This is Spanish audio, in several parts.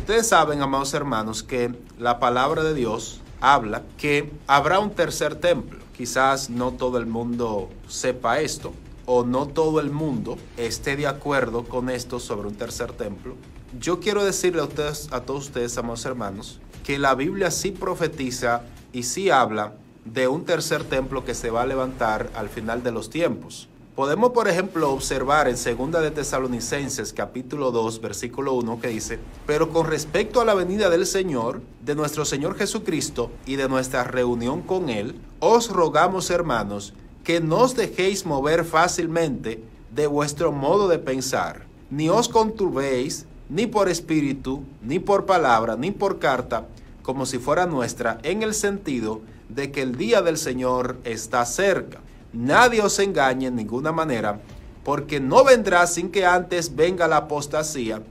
Ustedes saben, amados hermanos, que la palabra de Dios habla que habrá un tercer templo. Quizás no todo el mundo sepa esto, o no todo el mundo esté de acuerdo con esto sobre un tercer templo. Yo quiero decirle a todos ustedes, amados hermanos, que la Biblia sí profetiza y sí habla de un tercer templo que se va a levantar al final de los tiempos. Podemos, por ejemplo, observar en 2 de Tesalonicenses, capítulo 2, versículo 1, que dice: pero con respecto a la venida del Señor, de nuestro Señor Jesucristo y de nuestra reunión con Él, os rogamos, hermanos, que no os dejéis mover fácilmente de vuestro modo de pensar, ni os conturbéis, ni por espíritu, ni por palabra, ni por carta, como si fuera nuestra, en el sentido de que el día del Señor está cerca. Nadie os engañe en ninguna manera, porque no vendrá sin que antes venga la apostasía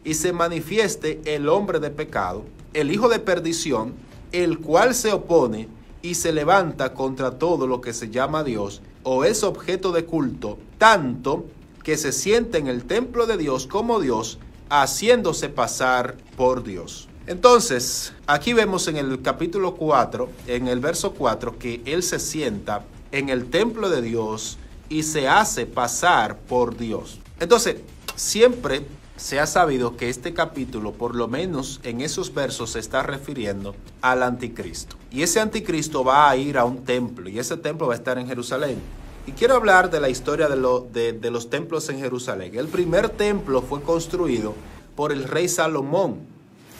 y se manifieste el hombre de pecado, el hijo de perdición, el cual se opone y se levanta contra todo lo que se llama Dios o es objeto de culto, tanto que se siente en el templo de Dios como Dios, haciéndose pasar por Dios. Entonces, aquí vemos en el capítulo 4, en el verso 4, que él se sienta en el templo de Dios y se hace pasar por Dios. Entonces, siempre se ha sabido que este capítulo, por lo menos en esos versos, se está refiriendo al anticristo. Y ese anticristo va a ir a un templo, y ese templo va a estar en Jerusalén. Y quiero hablar de la historia de los templos en Jerusalén. El primer templo fue construido por el rey Salomón,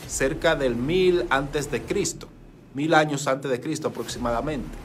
cerca del 1000 antes de Cristo, 1000 años antes de Cristo aproximadamente.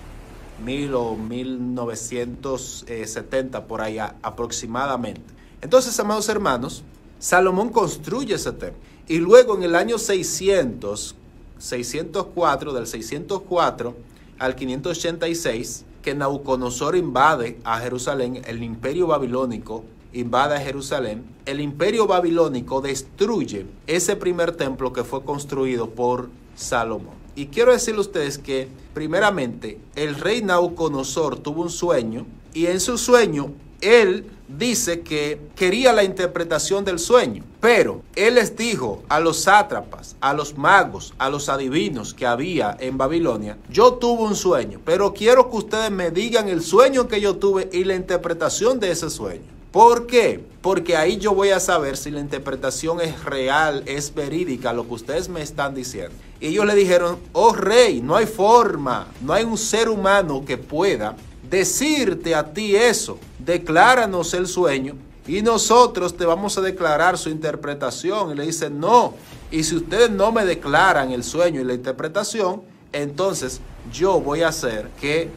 1000 o 1970 por allá aproximadamente. Entonces, amados hermanos, Salomón construye ese templo. Y luego en el año 604, del 604 al 586, que Nabucodonosor invade a Jerusalén, el imperio babilónico invade a Jerusalén, el imperio babilónico destruye ese primer templo que fue construido por Salomón. Y quiero decirle a ustedes que, primeramente, el rey Nabucodonosor tuvo un sueño, y en su sueño él dice que quería la interpretación del sueño, pero él les dijo a los sátrapas, a los magos, a los adivinos que había en Babilonia: yo tuve un sueño, pero quiero que ustedes me digan el sueño que yo tuve y la interpretación de ese sueño. ¿Por qué? Porque ahí yo voy a saber si la interpretación es real, es verídica, lo que ustedes me están diciendo. Y ellos le dijeron: oh rey, no hay forma, no hay un ser humano que pueda decirte a ti eso. Decláranos el sueño y nosotros te vamos a declarar su interpretación. Y le dicen: no, y si ustedes no me declaran el sueño y la interpretación, entonces yo voy a hacer que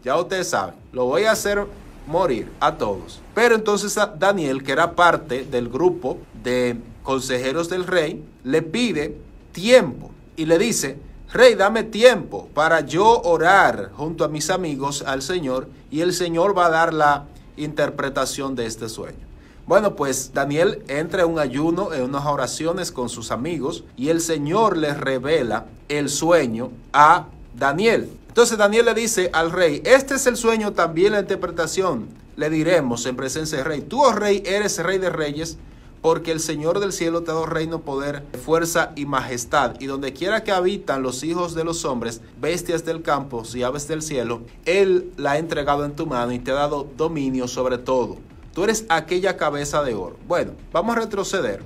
ya ustedes saben, lo voy a hacer morir a todos. Pero entonces Daniel, que era parte del grupo de consejeros del rey, le pide tiempo y le dice: rey, dame tiempo para yo orar junto a mis amigos al Señor, y el Señor va a dar la interpretación de este sueño. Bueno, pues Daniel entra en un ayuno, en unas oraciones con sus amigos, y el Señor le revela el sueño a Daniel. Entonces Daniel le dice al rey: este es el sueño, también la interpretación le diremos en presencia del rey. Tú, oh rey, eres rey de reyes, porque el Señor del cielo te ha dado reino, poder, fuerza y majestad. Y donde quiera que habitan los hijos de los hombres, bestias del campo y aves del cielo, Él la ha entregado en tu mano y te ha dado dominio sobre todo. Tú eres aquella cabeza de oro. Bueno, vamos a retroceder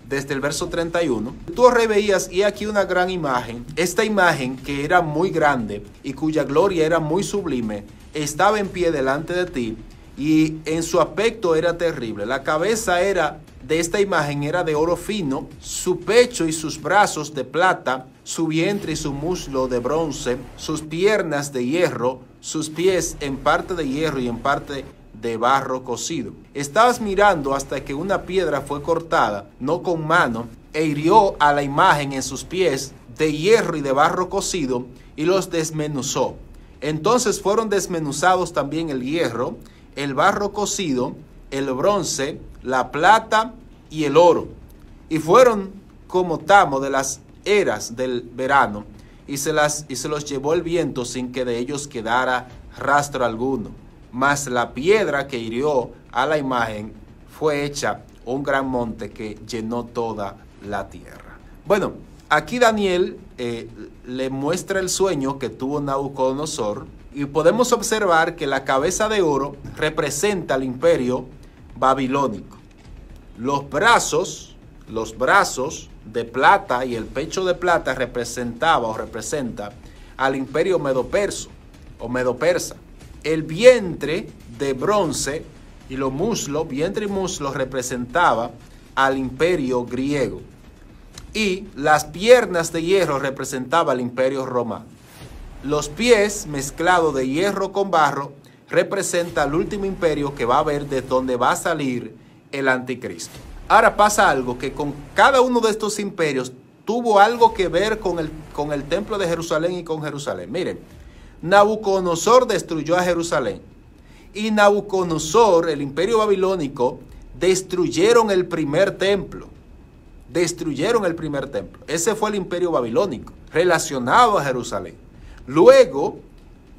desde el verso 31. Tú, oh rey, veías, y aquí una gran imagen. Esta imagen, que era muy grande y cuya gloria era muy sublime, estaba en pie delante de ti, y en su aspecto era terrible. La cabeza de esta imagen era de oro fino, su pecho y sus brazos de plata, su vientre y su muslo de bronce, sus piernas de hierro, sus pies en parte de hierro y en parte de barro cocido. Estabas mirando hasta que una piedra fue cortada, no con mano, e hirió a la imagen en sus pies de hierro y de barro cocido, y los desmenuzó. Entonces fueron desmenuzados también el hierro, el barro cocido, el bronce, la plata y el oro, y fueron como tamo de las eras del verano, y se los llevó el viento sin que de ellos quedara rastro alguno. Mas la piedra que hirió a la imagen fue hecha un gran monte que llenó toda la tierra. Bueno, aquí Daniel le muestra el sueño que tuvo Nabucodonosor y podemos observar que la cabeza de oro representa al imperio babilónico. Los brazos de plata y el pecho de plata representa al imperio medo-persa. El vientre de bronce y los muslos, vientre y muslos, representaba al imperio griego. Y las piernas de hierro representaban al imperio romano. Los pies mezclados de hierro con barro representa el último imperio que va a haber, de donde va a salir el anticristo. Ahora pasa algo, que con cada uno de estos imperios tuvo algo que ver con el templo de Jerusalén y con Jerusalén. Miren, Nabucodonosor destruyó a Jerusalén y Nabucodonosor, el imperio babilónico, destruyeron el primer templo. Ese fue el imperio babilónico relacionado a Jerusalén. Luego,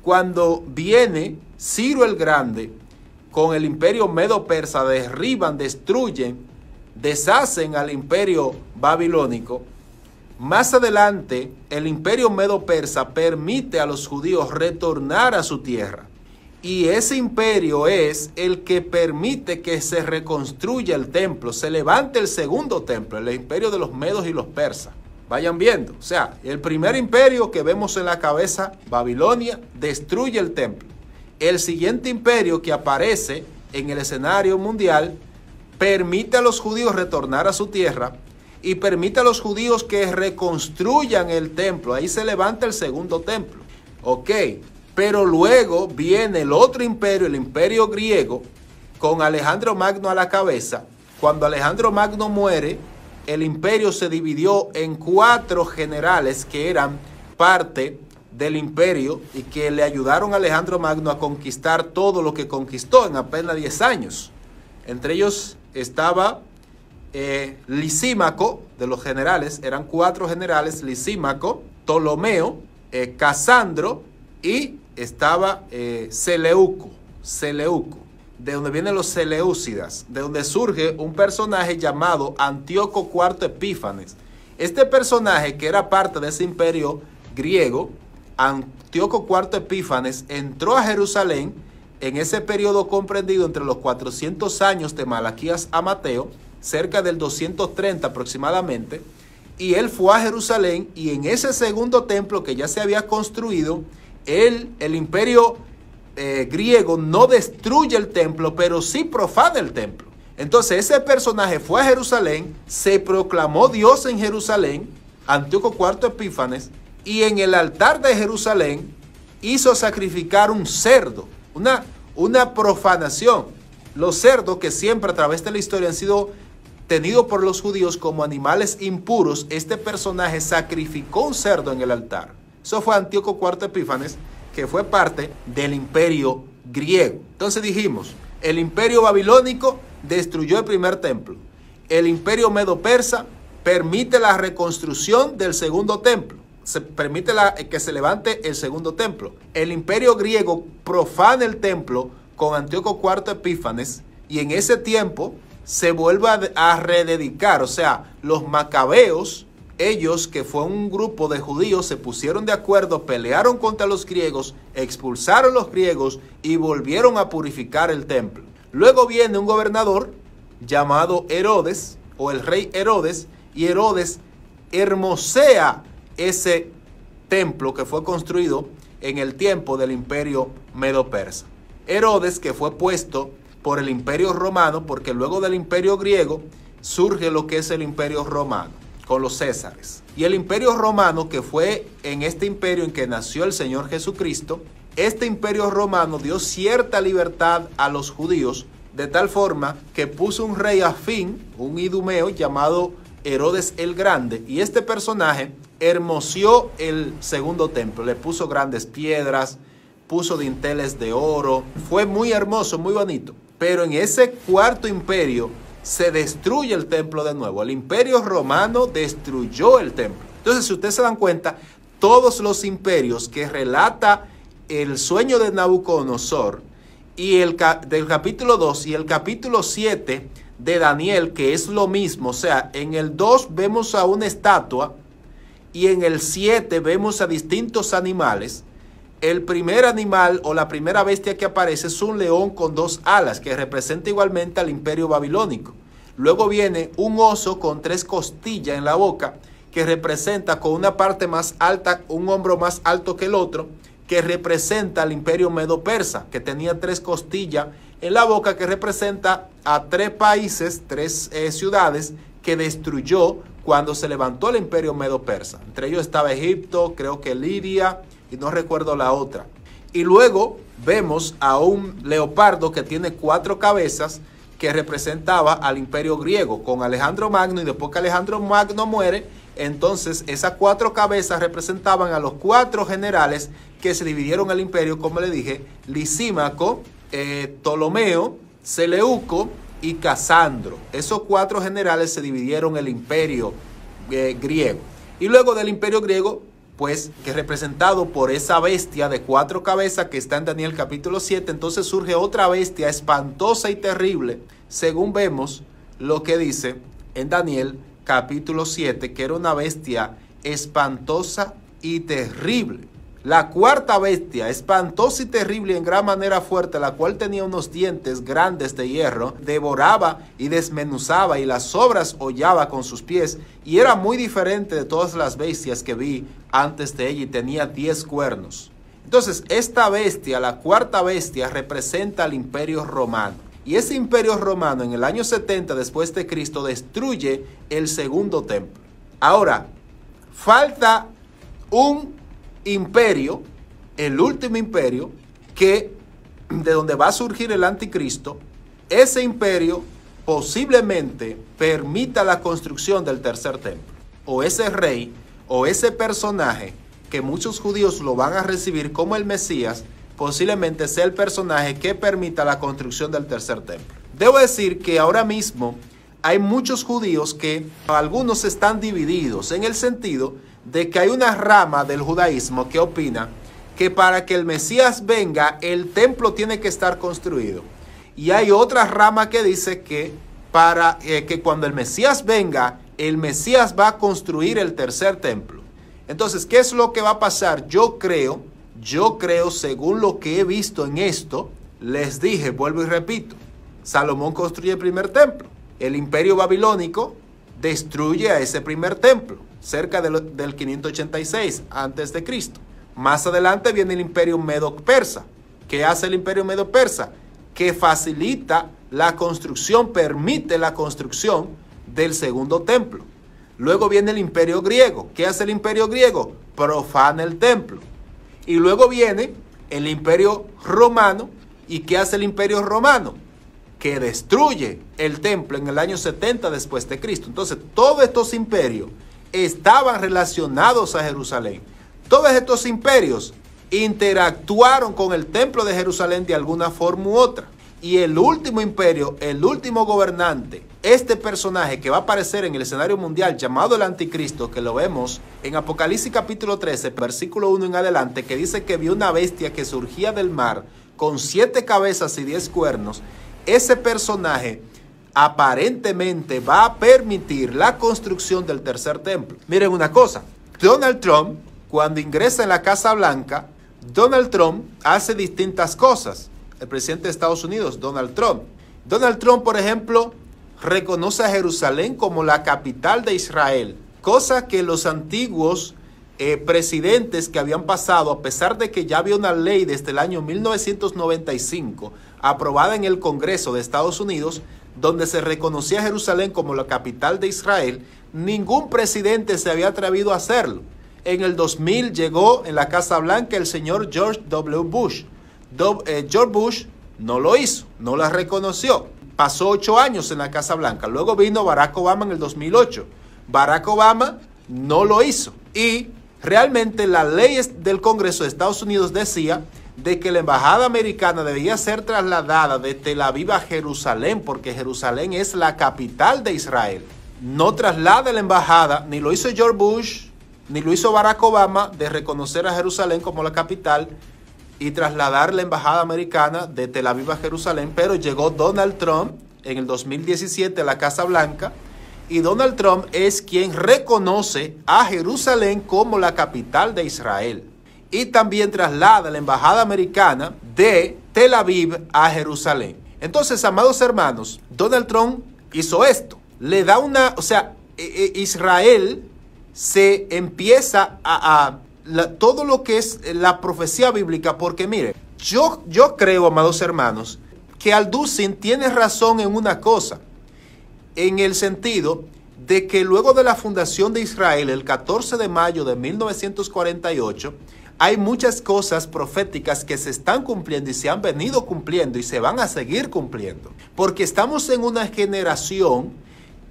cuando viene Ciro el Grande con el imperio medo-persa, derriban, destruyen, deshacen al imperio babilónico. Más adelante, el imperio medo-persa permite a los judíos retornar a su tierra. Y ese imperio es el que permite que se reconstruya el templo, se levante el segundo templo, el imperio de los medos y los persas. Vayan viendo, o sea, el primer imperio que vemos en la cabeza, Babilonia, destruye el templo. El siguiente imperio que aparece en el escenario mundial permite a los judíos retornar a su tierra y permite a los judíos que reconstruyan el templo. Ahí se levanta el segundo templo. Ok, pero luego viene el otro imperio, el imperio griego, con Alejandro Magno a la cabeza. Cuando Alejandro Magno muere, el imperio se dividió en 4 generales que eran parte del imperio y que le ayudaron a Alejandro Magno a conquistar todo lo que conquistó en apenas 10 años. Entre ellos estaba Lisímaco, de los generales, eran 4 generales: Lisímaco, Ptolomeo, Casandro, y estaba Seleuco, de donde vienen los Seleucidas, de donde surge un personaje llamado Antíoco IV Epífanes. Este personaje, que era parte de ese imperio griego, Antíoco IV Epífanes, entró a Jerusalén en ese periodo comprendido entre los 400 años de Malaquías a Mateo, cerca del 230 aproximadamente, y él fue a Jerusalén, y en ese segundo templo que ya se había construido, el imperio griego no destruye el templo, pero sí profana el templo. Entonces ese personaje fue a Jerusalén, se proclamó Dios en Jerusalén, Antíoco IV Epífanes, y en el altar de Jerusalén hizo sacrificar un cerdo, una profanación. Los cerdos, que siempre a través de la historia han sido tenidos por los judíos como animales impuros, este personaje sacrificó un cerdo en el altar. Eso fue Antíoco IV Epífanes, que fue parte del imperio griego. Entonces dijimos, el imperio babilónico destruyó el primer templo. El imperio medo-persa permite la reconstrucción del segundo templo. Se permite que se levante el segundo templo. El imperio griego profana el templo con Antíoco IV Epífanes, y en ese tiempo se vuelve a rededicar. O sea, los macabeos, ellos, que fue un grupo de judíos, se pusieron de acuerdo, pelearon contra los griegos, expulsaron a los griegos y volvieron a purificar el templo. Luego viene un gobernador llamado Herodes, o el rey Herodes, y Herodes hermosea ese templo que fue construido en el tiempo del imperio medo-persa. Herodes, que fue puesto por el imperio romano, porque luego del imperio griego surge lo que es el imperio romano, con los Césares. Y el imperio romano, que fue en este imperio en que nació el Señor Jesucristo, este imperio romano dio cierta libertad a los judíos, de tal forma que puso un rey afín, un idumeo llamado Herodes el Grande, y este personaje hermoseó el segundo templo, le puso grandes piedras, puso dinteles de oro, fue muy hermoso, muy bonito. Pero en ese cuarto imperio se destruye el templo de nuevo. El imperio romano destruyó el templo. Entonces, si ustedes se dan cuenta, todos los imperios que relata el sueño de Nabucodonosor, y del capítulo 2 y el capítulo 7 de Daniel, que es lo mismo. O sea, en el 2 vemos a una estatua y en el 7 vemos a distintos animales. El primer animal o la primera bestia que aparece es un león con 2 alas, que representa igualmente al imperio babilónico. Luego viene un oso con 3 costillas en la boca, que representa con una parte más alta, un hombro más alto que el otro, que representa al imperio medo-persa, que tenía 3 costillas en la boca, que representa a 3 países, 3 ciudades que destruyó cuando se levantó el imperio medo-persa. Entre ellos estaba Egipto, creo que Lidia, y no recuerdo la otra. Y luego vemos a un leopardo que tiene 4 cabezas, que representaba al imperio griego, con Alejandro Magno, y después que Alejandro Magno muere, entonces esas 4 cabezas representaban a los 4 generales que se dividieron el imperio, como le dije, Lisímaco, Ptolomeo, Seleuco y Casandro. Esos 4 generales se dividieron el imperio griego. Y luego del imperio griego, pues, que es representado por esa bestia de 4 cabezas que está en Daniel capítulo 7, entonces surge otra bestia espantosa y terrible, según vemos lo que dice en Daniel capítulo 7, que era una bestia espantosa y terrible. La cuarta bestia, espantosa y terrible y en gran manera fuerte, la cual tenía unos dientes grandes de hierro, devoraba y desmenuzaba y las sobras hollaba con sus pies, y era muy diferente de todas las bestias que vi antes de ella, y tenía 10 cuernos. Entonces, esta bestia, la cuarta bestia, representa al imperio romano. Y ese imperio romano en el año 70 después de Cristo destruye el segundo templo. Ahora, falta un imperio, el último imperio, que de donde va a surgir el anticristo. Ese imperio posiblemente permita la construcción del tercer templo, o ese rey o ese personaje que muchos judíos lo van a recibir como el Mesías, posiblemente sea el personaje que permita la construcción del tercer templo. Debo decir que ahora mismo hay muchos judíos que algunos están divididos en el sentido de que hay una rama del judaísmo que opina que para que el Mesías venga, el templo tiene que estar construido. Y hay otra rama que dice que que cuando el Mesías venga, el Mesías va a construir el tercer templo. Entonces, ¿qué es lo que va a pasar? Yo creo, según lo que he visto en esto, les dije, vuelvo y repito, Salomón construye el primer templo. El imperio babilónico destruye a ese primer templo, cerca del 586 antes de Cristo. Más adelante viene el imperio medo-persa. ¿Qué hace el imperio medo-persa? Que facilita la construcción, permite la construcción del segundo templo. Luego viene el imperio griego. ¿Qué hace el imperio griego? Profana el templo. Y luego viene el imperio romano. ¿Y qué hace el imperio romano? Que destruye el templo en el año 70 después de Cristo. Entonces, todos estos imperios estaban relacionados a Jerusalén. Todos estos imperios interactuaron con el templo de Jerusalén de alguna forma u otra. Y el último imperio, el último gobernante, este personaje que va a aparecer en el escenario mundial llamado el anticristo, que lo vemos en Apocalipsis capítulo 13, versículo 1 en adelante, que dice que vio una bestia que surgía del mar con 7 cabezas y 10 cuernos. Ese personaje aparentemente va a permitir la construcción del tercer templo. Miren una cosa, Donald Trump, cuando ingresa en la Casa Blanca, Donald Trump hace distintas cosas. El presidente de Estados Unidos, Donald Trump. Donald Trump, por ejemplo, reconoce a Jerusalén como la capital de Israel, cosa que los antiguos presidentes que habían pasado, a pesar de que ya había una ley desde el año 1995 aprobada en el Congreso de Estados Unidos, donde se reconocía a Jerusalén como la capital de Israel, ningún presidente se había atrevido a hacerlo. En el 2000 llegó en la Casa Blanca el señor George W. Bush. George Bush no lo hizo, no la reconoció. Pasó 8 años en la Casa Blanca. Luego vino Barack Obama en el 2008. Barack Obama no lo hizo. Y realmente la ley del Congreso de Estados Unidos decía de que la embajada americana debía ser trasladada de Tel Aviv a Jerusalén, porque Jerusalén es la capital de Israel. No traslada la embajada, ni lo hizo George Bush, ni lo hizo Barack Obama, de reconocer a Jerusalén como la capital y trasladar la embajada americana de Tel Aviv a Jerusalén, pero llegó Donald Trump en el 2017 a la Casa Blanca, y Donald Trump es quien reconoce a Jerusalén como la capital de Israel. Y también traslada la embajada americana de Tel Aviv a Jerusalén. Entonces, amados hermanos, Donald Trump hizo esto. Le da Israel se empieza todo lo que es la profecía bíblica, porque mire, yo creo, amados hermanos, que Alducin tiene razón en una cosa, en el sentido de que luego de la fundación de Israel, el 14 de mayo de 1948, hay muchas cosas proféticas que se están cumpliendo y se han venido cumpliendo y se van a seguir cumpliendo. Porque estamos en una generación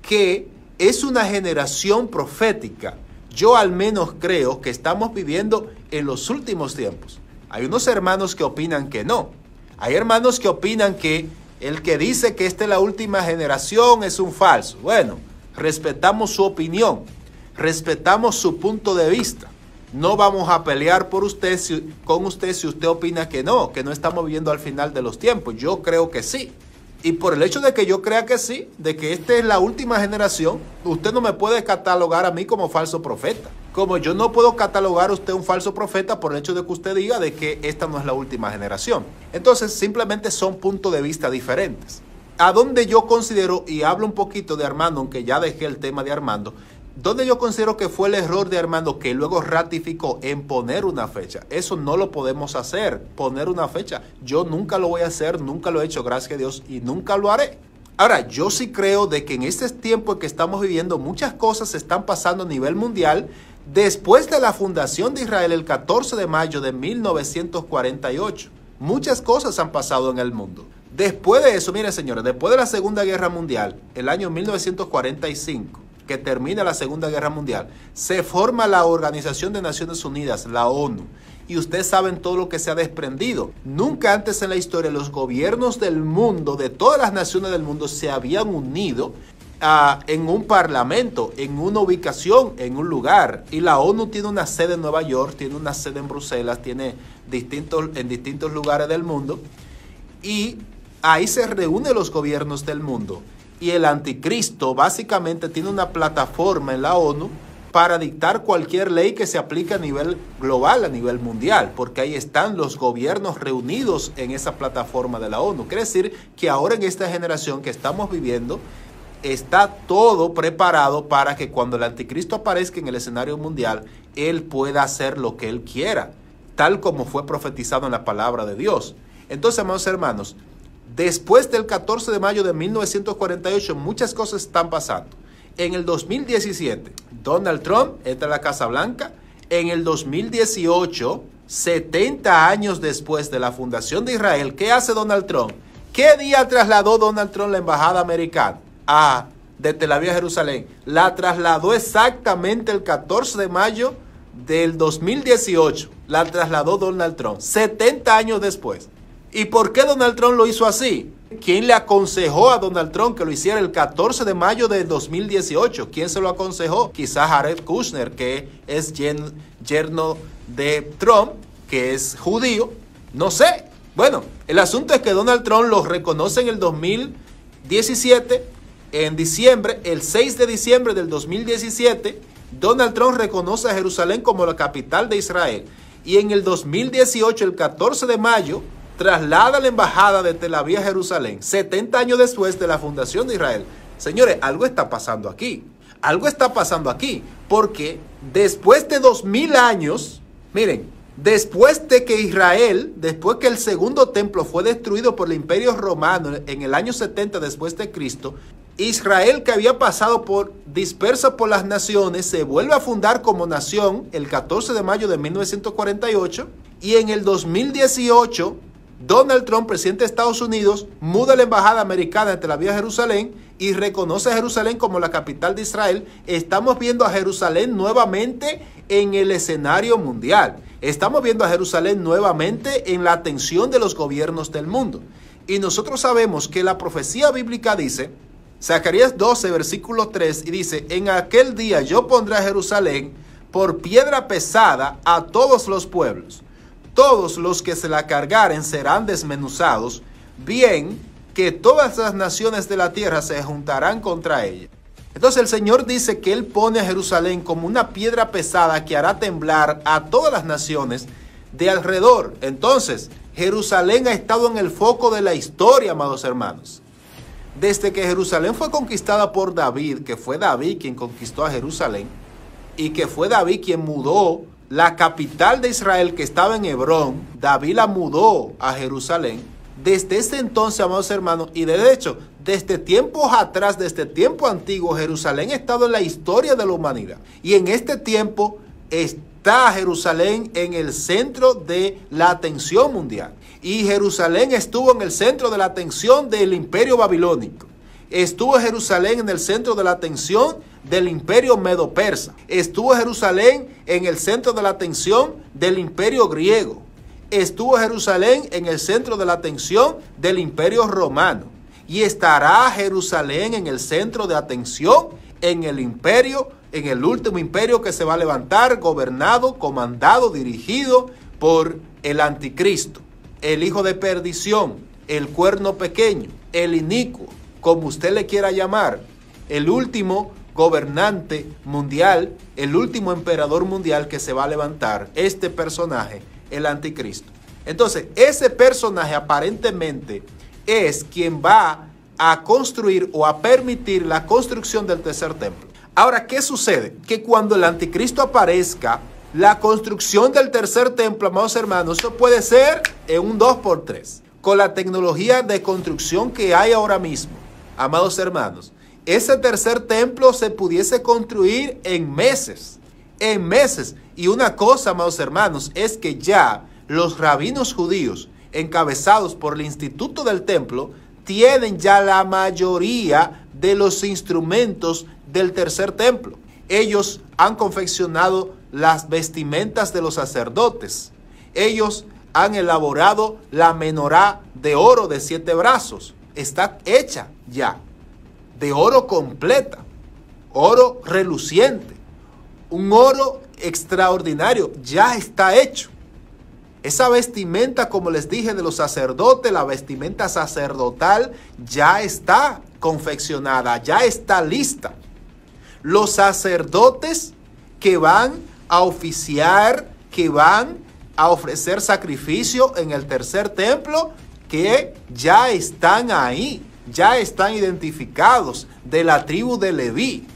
que es una generación profética. Yo al menos creo que estamos viviendo en los últimos tiempos. Hay unos hermanos que opinan que no. Hay hermanos que opinan que el que dice que esta es la última generación es un falso. Bueno, respetamos su opinión, respetamos su punto de vista. No vamos a pelear con usted si usted opina que no estamos viviendo al final de los tiempos. Yo creo que sí. Y por el hecho de que yo crea que sí, de que esta es la última generación, usted no me puede catalogar a mí como falso profeta. Como yo no puedo catalogar a usted un falso profeta por el hecho de que usted diga de que esta no es la última generación. Entonces, simplemente son puntos de vista diferentes. A donde yo considero, y hablo un poquito de Armando, aunque ya dejé el tema de Armando, donde yo considero que fue el error de Armando que luego ratificó en poner una fecha. Eso no lo podemos hacer, poner una fecha. Yo nunca lo voy a hacer, nunca lo he hecho, gracias a Dios, y nunca lo haré. Ahora, yo sí creo de que en este tiempo en que estamos viviendo, muchas cosas están pasando a nivel mundial después de la fundación de Israel el 14 de mayo de 1948. Muchas cosas han pasado en el mundo. Después de eso, miren señores, después de la Segunda Guerra Mundial, el año 1945, que termina la Segunda Guerra Mundial, se forma la Organización de Naciones Unidas, la ONU. Y ustedes saben todo lo que se ha desprendido. Nunca antes en la historia los gobiernos del mundo, de todas las naciones del mundo, se habían unido en un parlamento, en una ubicación, en un lugar. Y la ONU tiene una sede en Nueva York, tiene una sede en Bruselas, tiene en distintos lugares del mundo. Y ahí se reúnen los gobiernos del mundo. Y el anticristo básicamente tiene una plataforma en la ONU para dictar cualquier ley que se aplique a nivel global, a nivel mundial, porque ahí están los gobiernos reunidos en esa plataforma de la ONU. Quiere decir que ahora en esta generación que estamos viviendo, está todo preparado para que cuando el anticristo aparezca en el escenario mundial, él pueda hacer lo que él quiera, tal como fue profetizado en la palabra de Dios. Entonces, amados hermanos, después del 14 de mayo de 1948, muchas cosas están pasando. En el 2017, Donald Trump entra a la Casa Blanca. En el 2018, 70 años después de la fundación de Israel, ¿qué hace Donald Trump? ¿Qué día trasladó Donald Trump la embajada americana de Tel Aviv a Jerusalén? La trasladó exactamente el 14 de mayo del 2018. La trasladó Donald Trump, 70 años después. ¿Y por qué Donald Trump lo hizo así? ¿Quién le aconsejó a Donald Trump que lo hiciera el 14 de mayo de 2018? ¿Quién se lo aconsejó? Quizás Jared Kushner, que es yerno de Trump, que es judío. No sé. Bueno, el asunto es que Donald Trump lo reconoce en el 2017, en diciembre, el 6 de diciembre del 2017, Donald Trump reconoce a Jerusalén como la capital de Israel. Y en el 2018, el 14 de mayo, traslada la embajada de Tel Aviv a Jerusalén, 70 años después de la fundación de Israel. Señores, algo está pasando aquí. Algo está pasando aquí. Porque después de 2000 años, miren, después de que después que el segundo templo fue destruido por el Imperio Romano en el año 70 después de Cristo, Israel, que había pasado dispersa por las naciones, se vuelve a fundar como nación el 14 de mayo de 1948 y en el 2018 Donald Trump, presidente de Estados Unidos, muda la embajada americana de Tel Aviv a Jerusalén y reconoce a Jerusalén como la capital de Israel. Estamos viendo a Jerusalén nuevamente en el escenario mundial. Estamos viendo a Jerusalén nuevamente en la atención de los gobiernos del mundo. Y nosotros sabemos que la profecía bíblica dice, Zacarías 12, versículo 3, y dice, en aquel día yo pondré a Jerusalén por piedra pesada a todos los pueblos. Todos los que se la cargaren serán desmenuzados, bien que todas las naciones de la tierra se juntarán contra ella. Entonces el Señor dice que Él pone a Jerusalén como una piedra pesada que hará temblar a todas las naciones de alrededor. Entonces, Jerusalén ha estado en el foco de la historia, amados hermanos. Desde que Jerusalén fue conquistada por David, que fue David quien conquistó a Jerusalén, y que fue David quien mudó la capital de Israel, que estaba en Hebrón, David la mudó a Jerusalén. Desde ese entonces, amados hermanos, y de hecho, desde tiempos atrás, desde tiempo antiguo, Jerusalén ha estado en la historia de la humanidad. Y en este tiempo está Jerusalén en el centro de la atención mundial. Y Jerusalén estuvo en el centro de la atención del imperio babilónico. Estuvo Jerusalén en el centro de la atención del imperio medo-persa. Estuvo Jerusalén en el centro de la atención del imperio griego. Estuvo Jerusalén en el centro de la atención del imperio romano. Y estará Jerusalén en el centro de atención en el imperio, en el último imperio que se va a levantar, gobernado, comandado, dirigido por el anticristo, el hijo de perdición, el cuerno pequeño, el inicuo, como usted le quiera llamar, el último gobernante mundial, el último emperador mundial que se va a levantar, este personaje, el anticristo. Entonces, ese personaje aparentemente es quien va a construir o a permitir la construcción del tercer templo. Ahora, ¿qué sucede? Que cuando el anticristo aparezca, la construcción del tercer templo, amados hermanos, eso puede ser en un 2x3. Con la tecnología de construcción que hay ahora mismo, amados hermanos, ese tercer templo se pudiese construir en meses. En meses. Y una cosa, amados hermanos, es que ya los rabinos judíos, encabezados por el Instituto del Templo, tienen ya la mayoría de los instrumentos del tercer templo. Ellos han confeccionado las vestimentas de los sacerdotes. Ellos han elaborado la menorá de oro de 7 brazos. Está hecha ya, de oro completa, oro reluciente, un oro extraordinario, ya está hecho. Esa vestimenta, como les dije, de los sacerdotes, la vestimenta sacerdotal, ya está confeccionada, ya está lista. Los sacerdotes que van a oficiar, que van a ofrecer sacrificio en el tercer templo, que ya están ahí, ya están identificados de la tribu de Leví.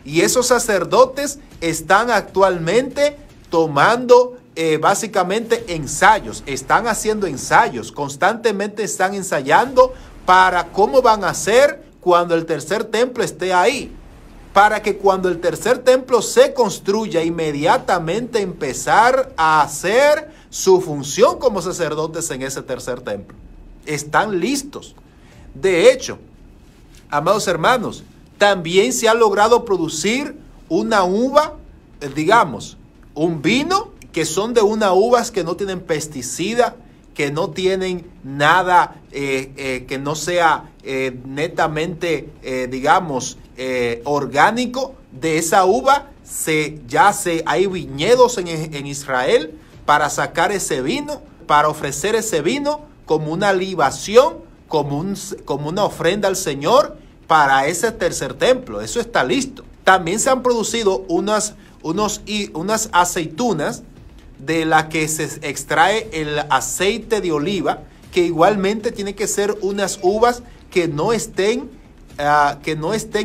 Y esos sacerdotes están actualmente tomando básicamente ensayos, están haciendo ensayos, constantemente están ensayando para cómo van a hacer cuando el tercer templo esté ahí, para que cuando el tercer templo se construya, inmediatamente empezar a hacer su función como sacerdotes en ese tercer templo. Están listos. De hecho, amados hermanos, también se ha logrado producir una uva, digamos, un vino, que son de unas uvas que no tienen pesticida, que no tienen nada que no sea netamente, digamos, orgánico. De esa uva hay viñedos en Israel para sacar ese vino, para ofrecer ese vino como una libación, como una ofrenda al Señor para ese tercer templo. Eso está listo. También se han producido unas aceitunas de la que se extrae el aceite de oliva, que igualmente tiene que ser unas uvas que no estén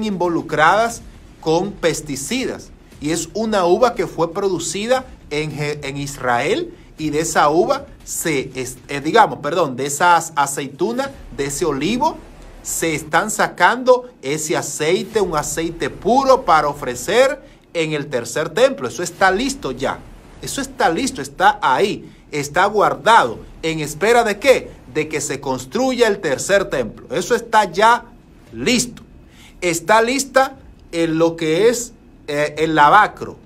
involucradas con pesticidas. Y es una uva que fue producida en Israel, y de esa uva de esas aceitunas, de ese olivo, se están sacando ese aceite, un aceite puro para ofrecer en el tercer templo. Eso está listo ya. Eso está listo, está ahí, está guardado. ¿En espera de qué? De que se construya el tercer templo. Eso está ya listo. Está lista en lo que es el lavacro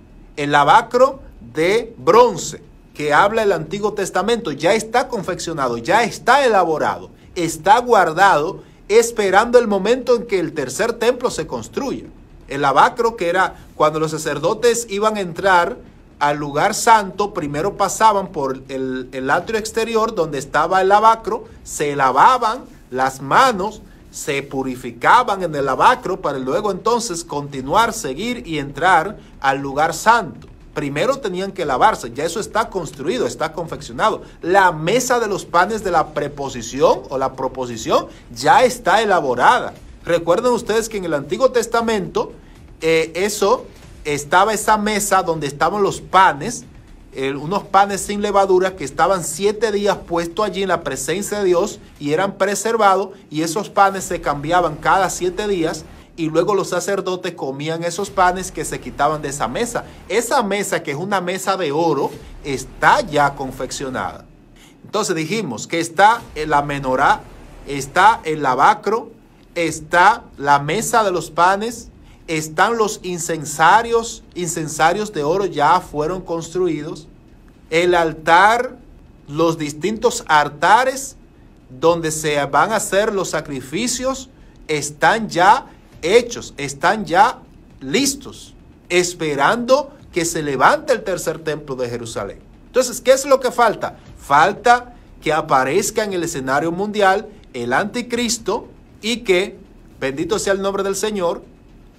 de bronce que habla el Antiguo Testamento. Ya está confeccionado, ya está elaborado, está guardado, esperando el momento en que el tercer templo se construya. El lavacro, que era cuando los sacerdotes iban a entrar al lugar santo, primero pasaban por el atrio exterior donde estaba el lavacro, se lavaban las manos se purificaban en el lavacro para luego entonces continuar, seguir y entrar al lugar santo. Primero tenían que lavarse, ya eso está construido, está confeccionado. La mesa de los panes de la preposición o la proposición ya está elaborada. Recuerden ustedes que en el Antiguo Testamento estaba esa mesa donde estaban los panes, unos panes sin levadura que estaban 7 días puestos allí en la presencia de Dios y eran preservados, y esos panes se cambiaban cada 7 días y luego los sacerdotes comían esos panes que se quitaban de esa mesa. Esa mesa, que es una mesa de oro, está ya confeccionada. Entonces dijimos que está la menorá, está el lavacro, está la mesa de los panes, están los incensarios de oro, ya fueron construidos, el altar, los distintos altares donde se van a hacer los sacrificios están ya hechos, están ya listos, esperando que se levante el tercer templo de Jerusalén. Entonces, ¿qué es lo que falta? Falta que aparezca en el escenario mundial el anticristo y que, bendito sea el nombre del Señor,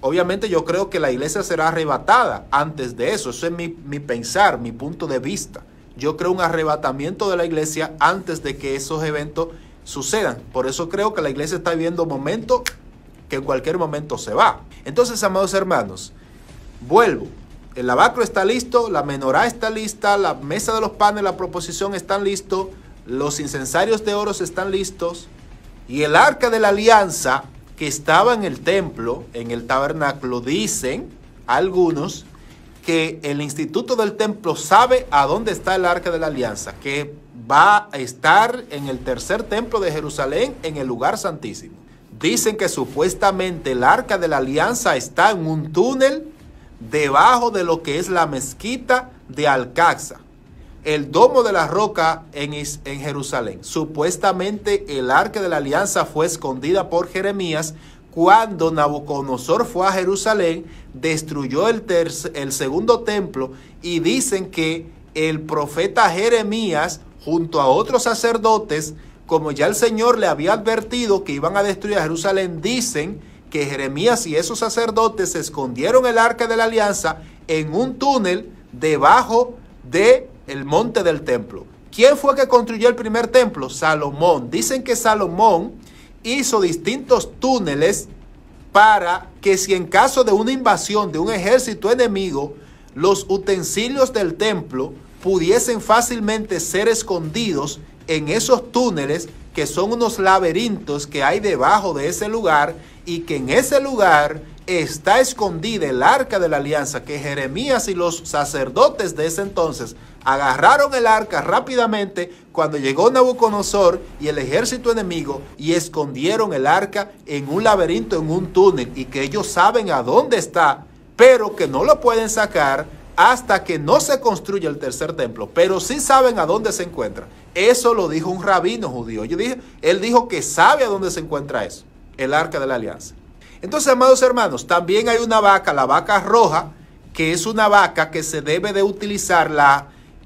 obviamente yo creo que la iglesia será arrebatada antes de eso. Eso es mi pensar, mi punto de vista. Yo creo un arrebatamiento de la iglesia antes de que esos eventos sucedan. Por eso creo que la iglesia está viviendo un momento que en cualquier momento se va. Entonces, amados hermanos, vuelvo. El lavacro está listo, la menorá está lista, la mesa de los panes, la proposición están listos, los incensarios de oro están listos, y el arca de la alianza que estaba en el templo, en el tabernáculo, dicen algunos que el instituto del templo sabe a dónde está el arca de la alianza, que va a estar en el tercer templo de Jerusalén, en el lugar santísimo. Dicen que supuestamente el arca de la alianza está en un túnel debajo de lo que es la mezquita de Al-Aqsa, el domo de la roca en Jerusalén. Supuestamente el arca de la alianza fue escondida por Jeremías cuando Nabucodonosor fue a Jerusalén, destruyó el segundo templo, y dicen que el profeta Jeremías, junto a otros sacerdotes, como ya el Señor le había advertido que iban a destruir a Jerusalén, dicen que Jeremías y esos sacerdotes escondieron el arca de la alianza en un túnel debajo del monte del templo. ¿Quién fue que construyó el primer templo? Salomón. Dicen que Salomón hizo distintos túneles para que, si en caso de una invasión de un ejército enemigo, los utensilios del templo pudiesen fácilmente ser escondidos en esos túneles, que son unos laberintos que hay debajo de ese lugar, y que en ese lugar está escondida el arca de la alianza, que Jeremías y los sacerdotes de ese entonces agarraron el arca rápidamente cuando llegó Nabucodonosor y el ejército enemigo, y escondieron el arca en un laberinto, en un túnel, y que ellos saben a dónde está, pero que no lo pueden sacar hasta que no se construya el tercer templo, pero sí saben a dónde se encuentra. Eso lo dijo un rabino judío. Él dijo que sabe a dónde se encuentra eso, el arca de la alianza. Entonces, amados hermanos, también hay una vaca, la vaca roja, que es una vaca que se debe de utilizar,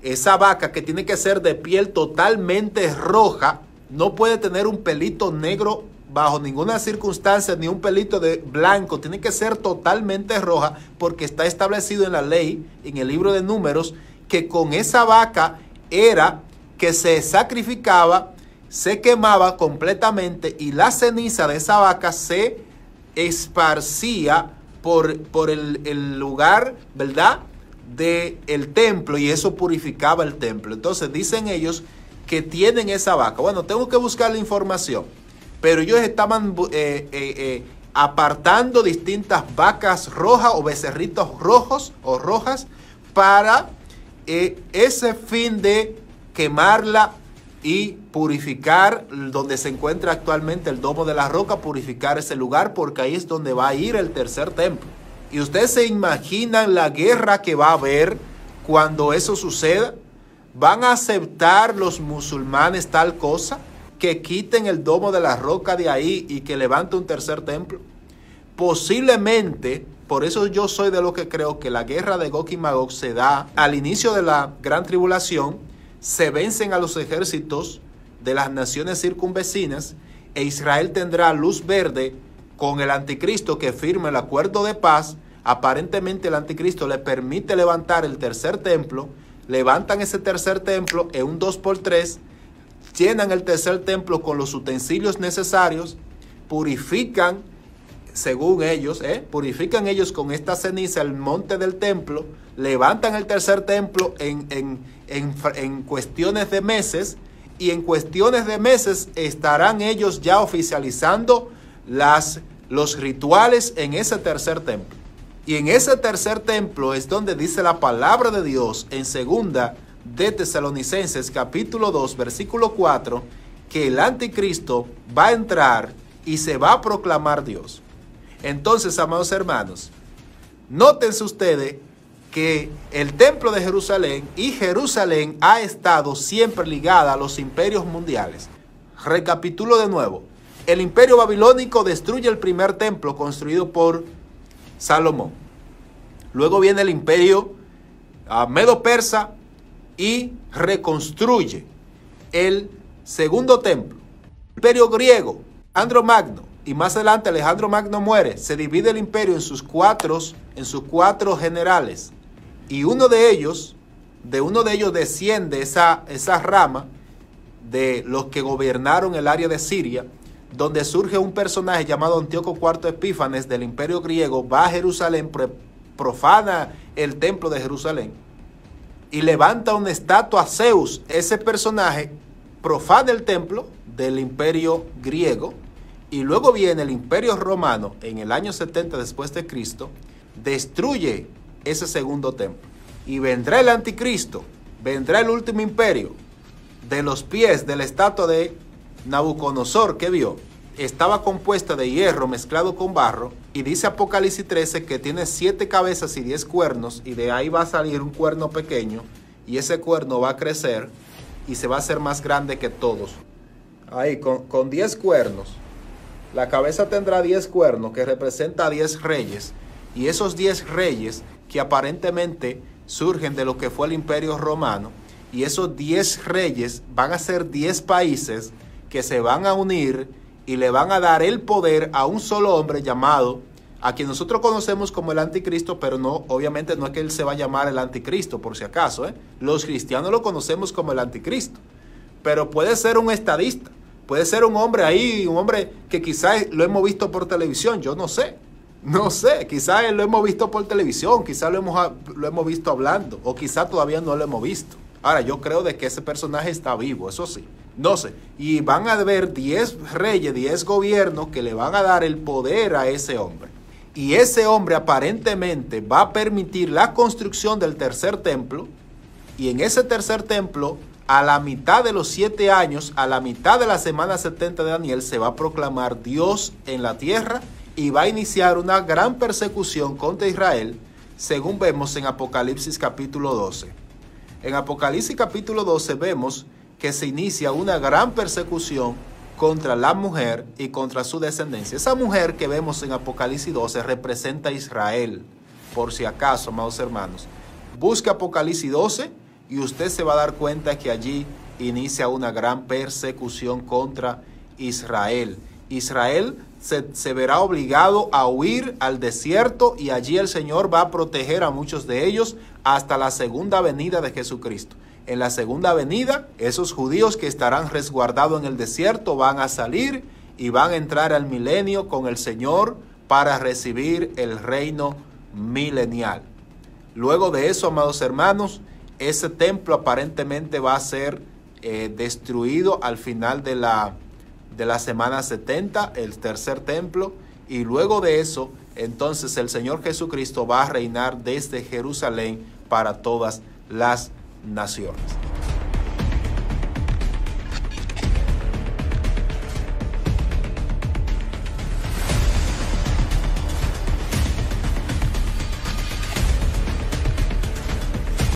esa vaca que tiene que ser de piel totalmente roja, no puede tener un pelito negro bajo ninguna circunstancia, ni un pelito de blanco, tiene que ser totalmente roja, porque está establecido en la ley, en el libro de Números, que con esa vaca era que se sacrificaba, se quemaba completamente, y la ceniza de esa vaca se esparcía por el lugar, ¿verdad?, del templo, y eso purificaba el templo. Entonces dicen ellos que tienen esa vaca. Bueno, tengo que buscar la información, pero ellos estaban apartando distintas vacas rojas o becerritos rojos o rojas para ese fin de quemarla y purificar donde se encuentra actualmente el domo de la roca, purificar ese lugar, porque ahí es donde va a ir el tercer templo. Y ustedes se imaginan la guerra que va a haber cuando eso suceda. ¿Van a aceptar los musulmanes tal cosa? Que quiten el domo de la roca de ahí y que levante un tercer templo. Posiblemente, por eso yo soy de lo que creo que la guerra de Gog y Magog se da al inicio de la gran tribulación. Se vencen a los ejércitos de las naciones circunvecinas. e Israel tendrá luz verde con el anticristo que firme el acuerdo de paz. Aparentemente el anticristo le permite levantar el tercer templo, levantan ese tercer templo en un 2x3, llenan el tercer templo con los utensilios necesarios, purifican, según ellos, purifican ellos con esta ceniza el monte del templo, levantan el tercer templo en cuestiones de meses, y en cuestiones de meses estarán ellos ya oficializando los rituales en ese tercer templo. Y en ese tercer templo es donde dice la palabra de Dios en segunda de Tesalonicenses capítulo 2 versículo 4, que el anticristo va a entrar y se va a proclamar Dios. Entonces, amados hermanos, nótense ustedes que el templo de Jerusalén y Jerusalén ha estado siempre ligada a los imperios mundiales. Recapitulo de nuevo. El imperio babilónico destruye el primer templo construido por Salomón. Luego viene el imperio medo-persa y reconstruye el segundo templo. El imperio griego, Alejandro Magno, y más adelante Alejandro Magno muere. Se divide el imperio en sus cuatro generales. Y de uno de ellos desciende esa rama de los que gobernaron el área de Siria, donde surge un personaje llamado Antíoco IV Epífanes del imperio griego, va a Jerusalén, profana el templo de Jerusalén y levanta una estatua a Zeus. Ese personaje profana el templo del imperio griego, y luego viene el imperio romano en el año 70 después de Cristo, destruye ese segundo templo, y vendrá el anticristo, vendrá el último imperio de los pies de la estatua de Nabucodonosor que vio. Estaba compuesta de hierro mezclado con barro, y dice Apocalipsis 13 que tiene 7 cabezas y 10 cuernos, y de ahí va a salir un cuerno pequeño, y ese cuerno va a crecer y se va a hacer más grande que todos. Ahí con 10 cuernos, la cabeza tendrá 10 cuernos que representa a 10 reyes, y esos 10 reyes que aparentemente surgen de lo que fue el imperio romano, y esos 10 reyes van a ser 10 países que se van a unir y le van a dar el poder a un solo hombre llamado, a quien nosotros conocemos como el anticristo, pero no, obviamente no es que él se va a llamar el anticristo, por si acaso, Los cristianos lo conocemos como el anticristo, pero puede ser un estadista, puede ser un hombre ahí, un hombre que quizás lo hemos visto por televisión, yo no sé, quizás lo hemos visto por televisión, quizás lo hemos visto hablando, o quizás todavía no lo hemos visto. Ahora, yo creo de que ese personaje está vivo, eso sí. No sé. Y van a haber 10 reyes, 10 gobiernos que le van a dar el poder a ese hombre. Y ese hombre aparentemente va a permitir la construcción del tercer templo. Y en ese tercer templo, a la mitad de los 7 años, a la mitad de la semana 70 de Daniel, se va a proclamar Dios en la tierra y va a iniciar una gran persecución contra Israel, según vemos en Apocalipsis capítulo 12. En Apocalipsis capítulo 12 vemos que se inicia una gran persecución contra la mujer y contra su descendencia. Esa mujer que vemos en Apocalipsis 12 representa a Israel, por si acaso, amados hermanos. Busque Apocalipsis 12 y usted se va a dar cuenta que allí inicia una gran persecución contra Israel. Israel se verá obligado a huir al desierto, y allí el Señor va a proteger a muchos de ellos hasta la segunda venida de Jesucristo. En la segunda venida, esos judíos que estarán resguardados en el desierto van a salir y van a entrar al milenio con el Señor para recibir el reino milenial. Luego de eso, amados hermanos, ese templo aparentemente va a ser destruido al final de la semana 70, el tercer templo, y luego de eso, entonces el Señor Jesucristo va a reinar desde Jerusalén para todas las naciones.